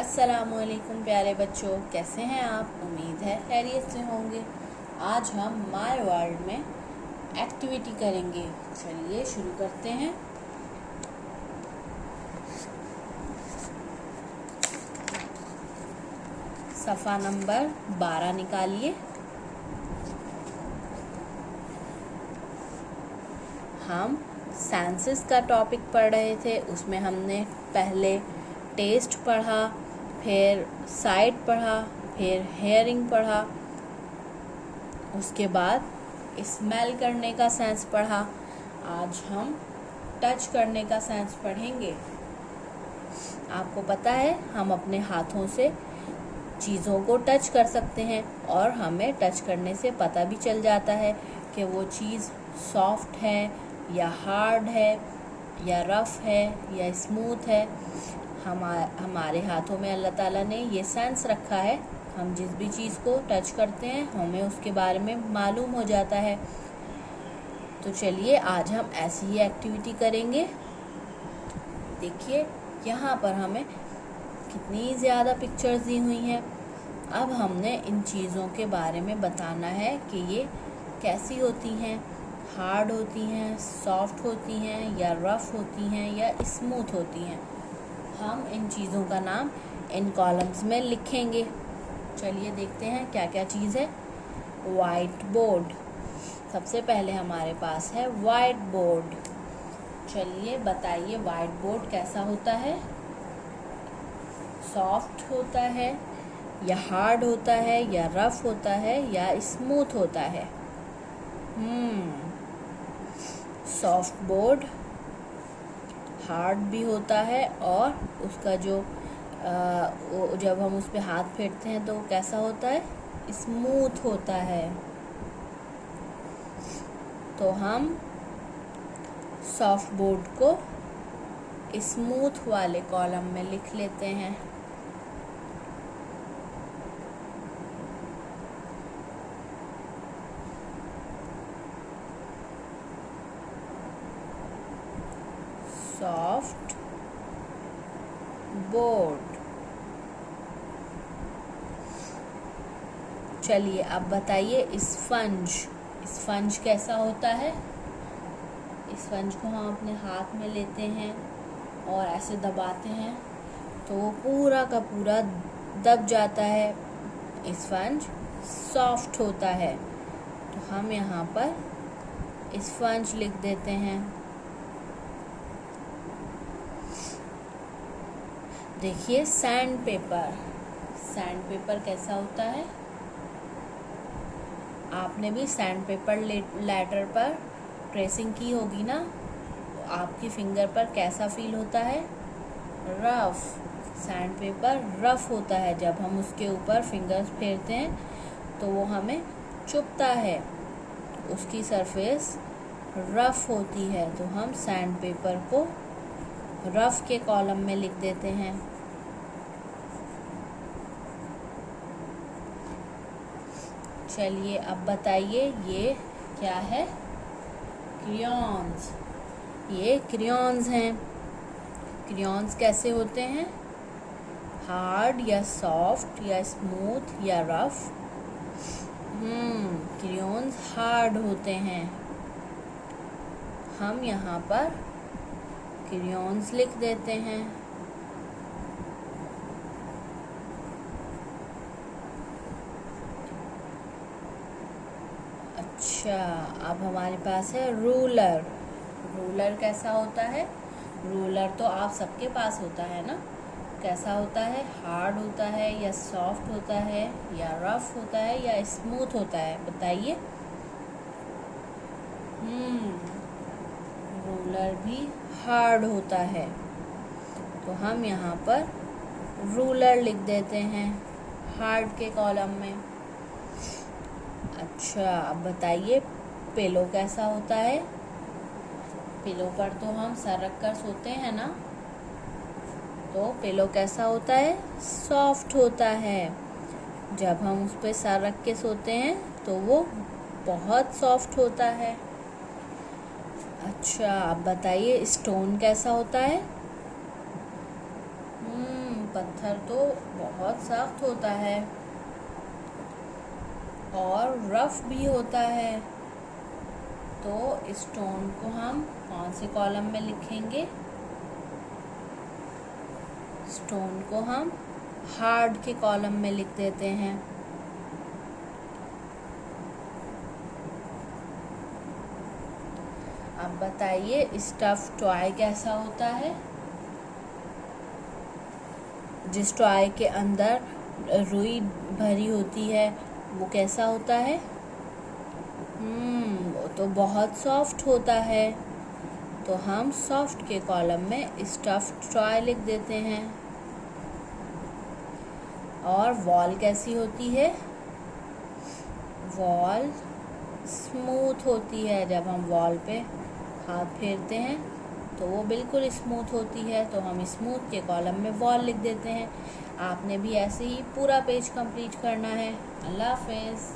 अस्सलामुअलैकुम प्यारे बच्चों, कैसे हैं आप? उम्मीद है खैरियत से होंगे। आज हम माय वर्ल्ड में एक्टिविटी करेंगे। चलिए शुरू करते हैं। सफ़ा नंबर 12 निकालिए। हम सेंसेस का टॉपिक पढ़ रहे थे, उसमें हमने पहले टेस्ट पढ़ा, फिर साइट पढ़ा, फिर हेयरिंग पढ़ा, उसके बाद स्मेल करने का सेंस पढ़ा। आज हम टच करने का सेंस पढ़ेंगे। आपको पता है हम अपने हाथों से चीज़ों को टच कर सकते हैं और हमें टच करने से पता भी चल जाता है कि वो चीज़ सॉफ्ट है या हार्ड है या रफ़ है या स्मूथ है। हमारे हाथों में अल्लाह ताला ने ये सेंस रखा है। हम जिस भी चीज़ को टच करते हैं हमें उसके बारे में मालूम हो जाता है। तो चलिए आज हम ऐसी ही एक्टिविटी करेंगे। देखिए यहाँ पर हमें कितनी ज़्यादा पिक्चर्स दी हुई हैं। अब हमने इन चीज़ों के बारे में बताना है कि ये कैसी होती हैं, हार्ड होती हैं, सॉफ्ट होती हैं या रफ़ होती हैं या स्मूथ होती हैं। हम इन चीज़ों का नाम इन कॉलम्स में लिखेंगे। चलिए देखते हैं क्या क्या चीज़ है। वाइट बोर्ड, सबसे पहले हमारे पास है वाइट बोर्ड। चलिए बताइए वाइट बोर्ड कैसा होता है? सॉफ्ट होता है या हार्ड होता है या रफ़ होता है या स्मूथ होता है? सॉफ्ट बोर्ड हार्ड भी होता है और उसका जो जब हम उस पर हाथ फेरते हैं तो कैसा होता है? स्मूथ होता है। तो हम सॉफ्ट बोर्ड को स्मूथ वाले कॉलम में लिख लेते हैं। Soft board. चलिए अब बताइए स्पंज कैसा होता है? स्पंज को हम अपने हाथ में लेते हैं और ऐसे दबाते हैं तो वो पूरा का पूरा दब जाता है। स्पंज सॉफ्ट होता है। तो हम यहाँ पर स्पंज लिख देते हैं। देखिए सैंड पेपर कैसा होता है? आपने भी सैंड पेपर लेटर पर प्रेसिंग की होगी ना, आपकी फिंगर पर कैसा फील होता है? रफ। सैंड पेपर रफ होता है। जब हम उसके ऊपर फिंगर्स फेरते हैं तो वो हमें चुभता है, उसकी सरफेस रफ होती है। तो हम सैंड पेपर को रफ के कॉलम में लिख देते हैं। चलिए अब बताइए ये क्या है? क्रेयॉन्स। ये क्रेयॉन्स हैं। क्रेयॉन्स कैसे होते हैं? हार्ड या सॉफ्ट या स्मूथ या रफ? क्रेयॉन्स हार्ड होते हैं। हम यहाँ पर क्रेयॉन्स लिख देते हैं। अच्छा, अब हमारे पास है रूलर कैसा होता है? रूलर तो आप सबके पास होता है ना। कैसा होता है? हार्ड होता है या सॉफ्ट होता है या रफ होता है या स्मूथ होता है? बताइए। रूलर भी हार्ड होता है। तो हम यहाँ पर रूलर लिख देते हैं हार्ड के कॉलम में। अच्छा अब बताइए पिलो कैसा होता है? पिलो पर तो हम सर रख कर सोते हैं ना, तो पिलो कैसा होता है? सॉफ्ट होता है। जब हम उस पर सर रख के सोते हैं तो वो बहुत सॉफ्ट होता है। अच्छा अब बताइए स्टोन कैसा होता है? पत्थर तो बहुत सख्त होता है और रफ भी होता है, तो स्टोन को हम कौन से कॉलम में लिखेंगे? स्टोन को हम हार्ड के कॉलम में लिख देते हैं। अब बताइए स्टफ टॉय कैसा होता है? जिस टॉय के अंदर रुई भरी होती है वो कैसा होता है? वो तो बहुत सॉफ्ट होता है, तो हम सॉफ्ट के कॉलम में स्टफ टॉय लिख देते हैं। और वॉल कैसी होती है? वॉल स्मूथ होती है। जब हम वॉल पे हाथ फेरते हैं तो वो बिल्कुल स्मूथ होती है, तो हम स्मूथ के कॉलम में वॉल लिख देते हैं। आपने भी ऐसे ही पूरा पेज कंप्लीट करना है। अल्लाह हाफ़िज़।